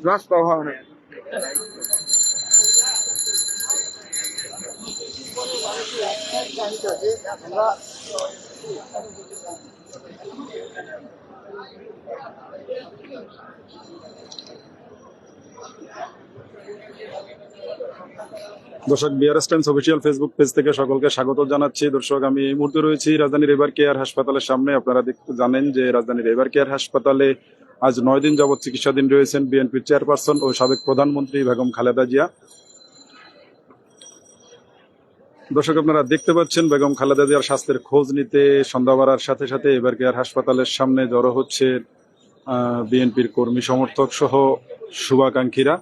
রাস্তা হয় না। দর্শক, BRS Times official Facebook page থেকে সকলকে স্বাগত জানাচ্ছি। দর্শক, আমি এই মুহূর্তে রয়েছি রাজধানীর এভার কেয়ার হাসপাতালের সামনে। আপনারা জানেন যে রাজধানীর এভার কেয়ার হাসপাতালে আজ 9 দিন যাবৎ চিকিৎসাধীন রয়েছেন বিএনপির চেয়ারপারসন ও সাবেক প্রধানমন্ত্রী বেগম খালেদা জিয়া। দর্শক, আপনারা দেখতে পাচ্ছেন বেগম খালেদা জিয়ার স্বাস্থ্যের খোঁজ নিতে সন্ধ্যা বাড়ার সাথে সাথে এভার কেয়ার হাসপাতালের সামনে জড়ো হচ্ছে বিএনপির কর্মী সমর্থক সহ শুভাকাঙ্ক্ষীরা।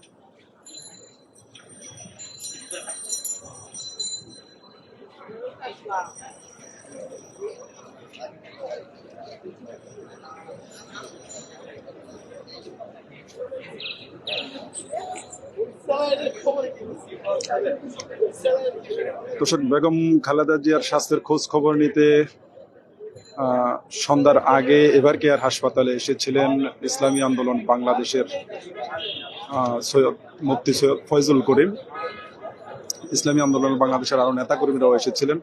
দর্শক, বেগম খালেদা জিয়ার স্বাস্থ্যের খোঁজ খবর নিতে সন্ধ্যার আগে এভার কেয়ার হাসপাতালে এসেছিলেন ইসলামী আন্দোলন বাংলাদেশের মুফতি সৈয়দ ফয়জুল করিম। ইসলামী আন্দোলন বাংলাদেশের আরো নেতাকর্মীরাও এসেছিলেন।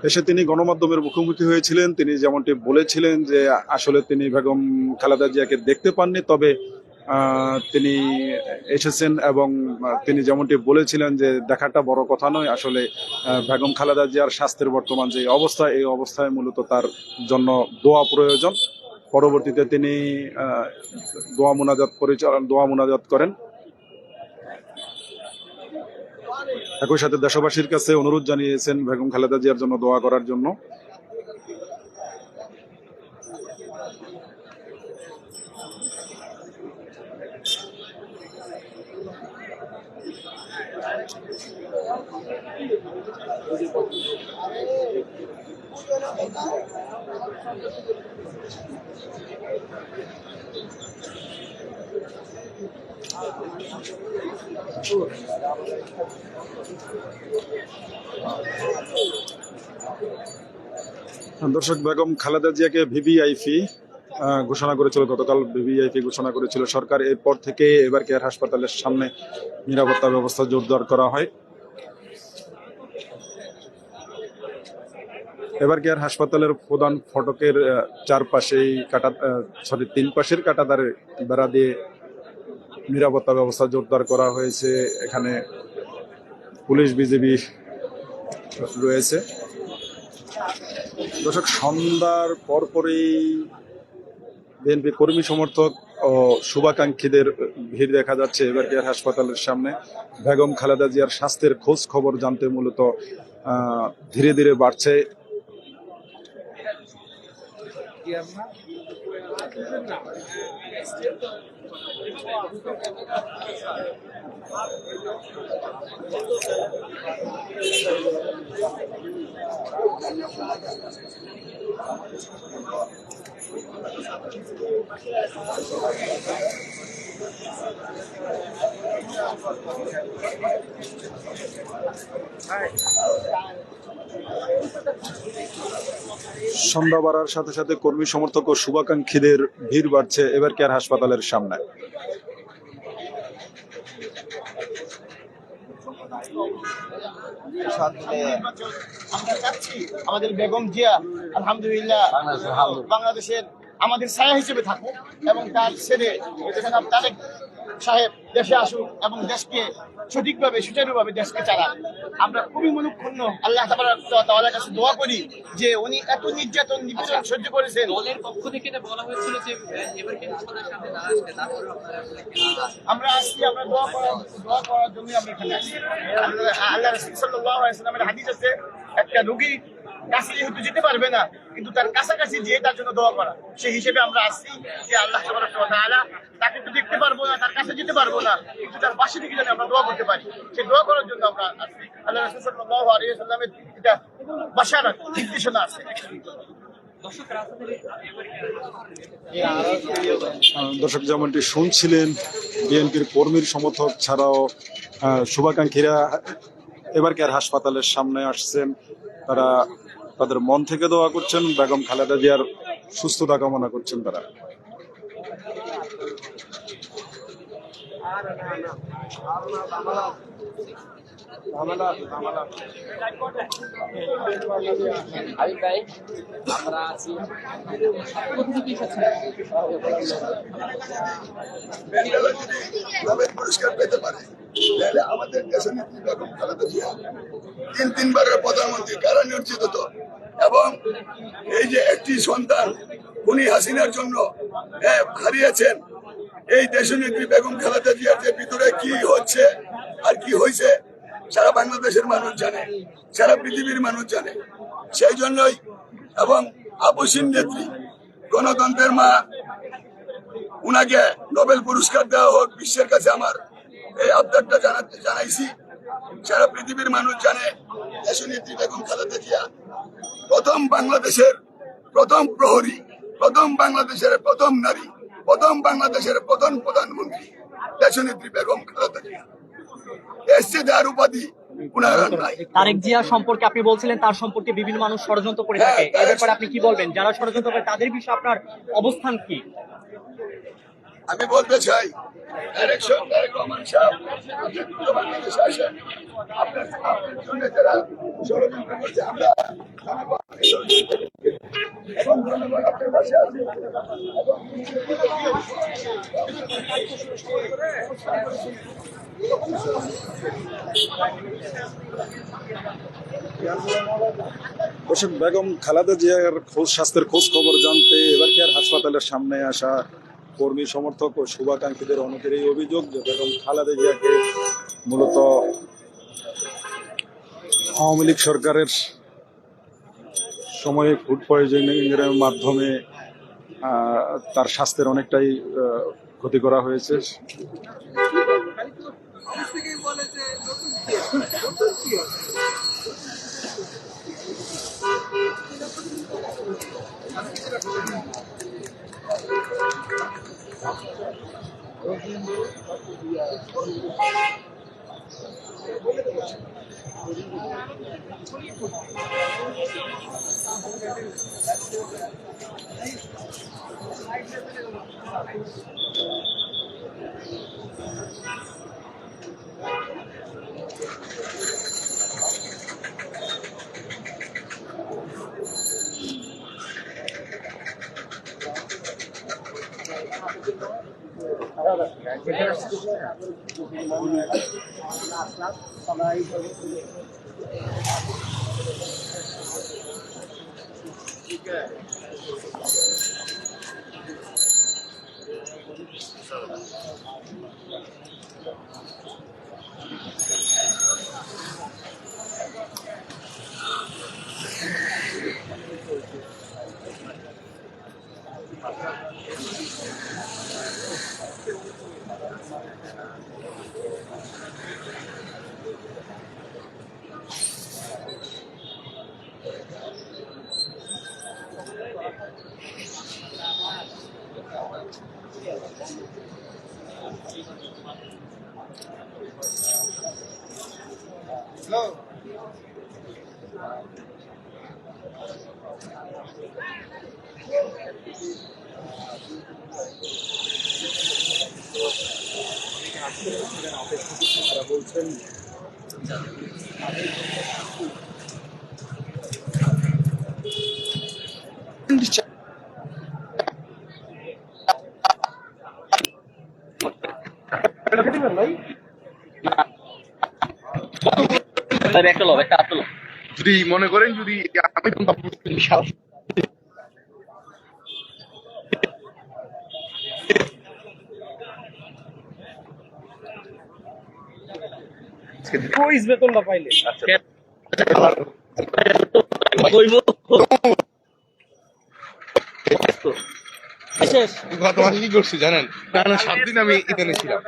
এসে তিনি গণমাধ্যমের মুখোমুখি হয়েছিলেন। তিনি যেমনটি বলেছিলেন যে আসলে তিনি বেগম খালেদা জিয়াকে দেখতে পাননি, তবে তিনি এসেছেন এবং তিনি যেমনটি বলেছিলেন যে দেখাটা বড় কথা নয়, আসলে বেগম খালেদা জিয়ার স্বাস্থ্যের বর্তমান যে অবস্থা, এই অবস্থায় মূলত তার জন্য দোয়া প্রয়োজন। পরবর্তীতে তিনি দোয়া মুনাজাত করেন। একই সাথে দেশবাসীর কাছে অনুরোধ জানিয়েছেন বেগম খালেদা জিয়ার জন্য দোয়া করার জন্য। দর্শক, বেগম খালেদা জিয়াকে ভিভিআইপি ঘোষণা করেছিল গতকাল। ভিভিআইপি ঘোষণা করেছিল সরকার। এরপর থেকে এভার কেয়ার হাসপাতালের সামনে নিরাপত্তা ব্যবস্থা জোরদার করা হয়। এভার কেয়ার হাসপাতালের প্রধান ফটকের চারপাশেই তিন পাশের কাঁটাতার বেড়া দিয়ে নিরাপত্তা ব্যবস্থা জোরদার করা হয়েছে। এখানে পুলিশ বিজিবি রয়েছে। দর্শক, সন্ধ্যার পরপরই বিএনপি কর্মী সমর্থক ও শুভাকাঙ্ক্ষীদের ভিড় দেখা যাচ্ছে এভার কেয়ার হাসপাতালের সামনে। বেগম খালেদা জিয়ার স্বাস্থ্যের খোঁজ খবর জানতে মূলত ধীরে ধীরে বাড়ছে। সন্ধ্যা বাড়ার সাথে সাথে কর্মী সমর্থক ও শুভাকাঙ্ক্ষীদের ভিড় বাড়ছে এভার কেয়ার হাসপাতালের সামনে। আমরা চাচ্ছি আমাদের বেগম জিয়া আলহামদুলিল্লাহ বাংলাদেশের আমাদের ছায়া হিসেবে থাকুক এবং তার ছেলে জনাব তারেক সাহেব দেশে আসুক এবং দেশকে সঠিকভাবে সুচারুভাবে দেশকে চালাক। আমরা খুবই মনুক্ষুণ্ণ। আল্লাহ তাআলার কাছে দোয়া করি যে উনি এত নির্যাতন নিপীড়ন সহ্য করেছেন। দলের পক্ষ থেকে বলা হয়েছিল যে এবারকে হাসপাতালের সামনে না আসবে, তারপরে আমরা আসছি, আমরা দোয়া করার জন্য আমরা এখানে আসছি। আল্লাহ রাসূল সাল্লাল্লাহু আলাইহি ওয়াসাল্লামের হাদিস আছে, একটা রোগী কাছে যেহেতু যেতে পারবে না, কিন্তু তার কাছাকাছি যেয়ে তার জন্য দোয়া করা। সেই হিসেবে আমরা আসছি যে আল্লাহ তাবারাক ওয়া তাআলা তাকে তো দেখতে পারবো না, তার কাছে যেতে পারবো না, কিন্তু তার পাশে থেকে যেন আমরা দোয়া করতে পারি, সেই দোয়া করার জন্য আমরা আসছি। আল্লাহ রাসূল সাল্লাল্লাহু আলাইহি ওয়াসাল্লামের এটা বাশারাত নির্দেশনা আছে। দর্শক রাজধানীর দর্শক যেমনটি শুনছিলেন, বিএনপির কর্মীর সমর্থক ছাড়াও শুভাকাঙ্ক্ষীরা এবার কেয়ার হাসপাতালের সামনে আসছেন। তারা তাদের মন থেকে দোয়া করছেন, বেগম খালেদা জিয়ার সুস্থতা কামনা করছেন তারা। আমরা আছি প্রতিনিধি এসেছেন নোবেল পুরস্কার পেতে পারে, তাহলে আমাদের দেশের নেত্রী বেগম খালেদা জিয়া তিনবারের প্রধানমন্ত্রী কারা নির্যাতিত হতো, এবং এই যে একটি সন্তান খুনি হাসিনার জন্য হারিয়েছেন, এই দেশের নেত্রী বেগম খালেদা জিয়ার যে ভিতরে কি হচ্ছে আর কি হয়েছে সারা বাংলাদেশের মানুষ জানে, সারা পৃথিবীর মানুষ জানে। সেই জন্যই এবং আপসীন নেত্রী, গণতন্ত্রের মা, উনাকে নোবেল পুরস্কার দেওয়া হোক, বিশ্বের কাছে আমার এই আবদারটা জানাইছি। সারা পৃথিবীর মানুষ জানে দেশনেত্রী বেগম খালেদা জিয়া প্রথম বাংলাদেশের প্রথম প্রহরী, প্রথম বাংলাদেশের প্রথম নারী, প্রথম বাংলাদেশের প্রথম প্রধানমন্ত্রী দেশনেত্রী বেগম খালেদা জিয়া। এসছে দেওয়ার উপাধি উনার আর নাই। তারেক জিয়া সম্পর্কে আপনি বলছিলেন তার সম্পর্কে বিভিন্ন মানুষ ষড়যন্ত্র করে থাকে, এই ব্যাপারে আপনি কি বলবেন? যারা ষড়যন্ত্র করে তাদের বিষয়ে আপনার অবস্থান কি? আমি বলতে চাই, তারেক রহমান সাহেব বাংলাদেশে আসেন, আপনার জন্য যারা ষড়যন্ত্র করছে, আমরা এবং জনগণ আপনার পাশে আছে। দর্শক, বেগম খালেদা জিয়ার স্বাস্থ্যের খোঁজ খবর জানতে এবার কেয়ার হাসপাতালের সামনে আসা কর্মী সমর্থক ও শুভাকাঙ্ক্ষীদের অনেকের এই অভিযোগ যে বেগম খালেদা জিয়াকে মূলত আওয়ামী লীগ সরকারের সময়ে ফুড পয়জনিং এর মাধ্যমে তার স্বাস্থ্যের অনেকটাই ক্ষতি করা হয়েছে। যদি মনে করেন, যদি আমি বেতনটা পাইলে গত মাসে কি করছি জানেন? টানা 7 দিন আমি এখানে ছিলাম।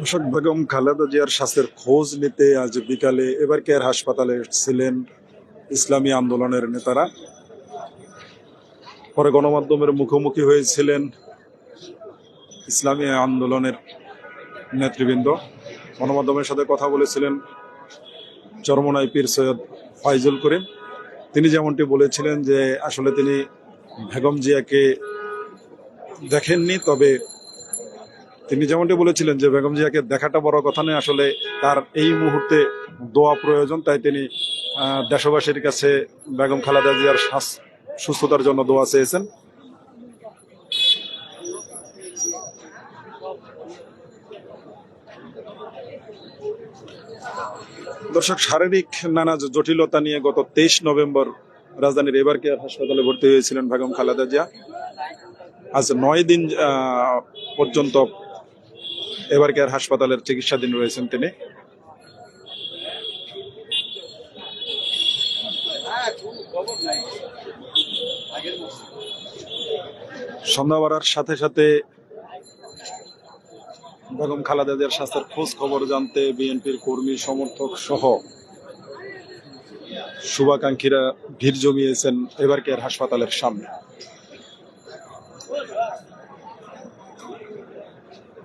দর্শক, বেগম খালেদা জিয়ার স্বাস্থ্যের খোঁজ নিতে আজ বিকালে এবার কেয়ার হাসপাতালে ছিলেন ইসলামী আন্দোলনের নেতারা। পরে গণমাধ্যমের মুখোমুখি হয়েছিলেন ইসলামী আন্দোলনের নেতৃবৃন্দ। গণমাধ্যমের সাথে কথা বলেছিলেন চরমোনাই পীর সৈয়দ ফাইজুল করিম। তিনি যেমনটি বলেছিলেন যে আসলে তিনি বেগম জিয়াকে দেখেননি, তবে তিনি যেমনটি বলেছিলেন যে বেগম জিয়াকে দেখাটা বড় কথা নয়, আসলে তার এই মুহূর্তে দোয়া প্রয়োজন। তাই তিনি দেশবাসীর কাছে বেগম খালেদা জিয়ার সুস্থতার জন্য দোয়া চেয়েছেন। দর্শক, শারীরিক নানা জটিলতা নিয়ে গত 23 নভেম্বর রাজধানীর এবার কেয়ার হাসপাতালে ভর্তি হয়েছিলেন বেগম খালেদা জিয়া। আজ 9 দিন পর্যন্ত এবার কেয়ার হাসপাতালের চিকিৎসাধীন রয়েছেন তিনি। সন্ধ্যা বাড়ার সাথে সাথে বেগম খালেদা জিয়ার স্বাস্থ্যের খোঁজ খবর জানতে বিএনপির কর্মী সমর্থক সহ শুভাকাঙ্ক্ষীরা ভিড় জমিয়েছেন এবার কেয়ার হাসপাতালের সামনে।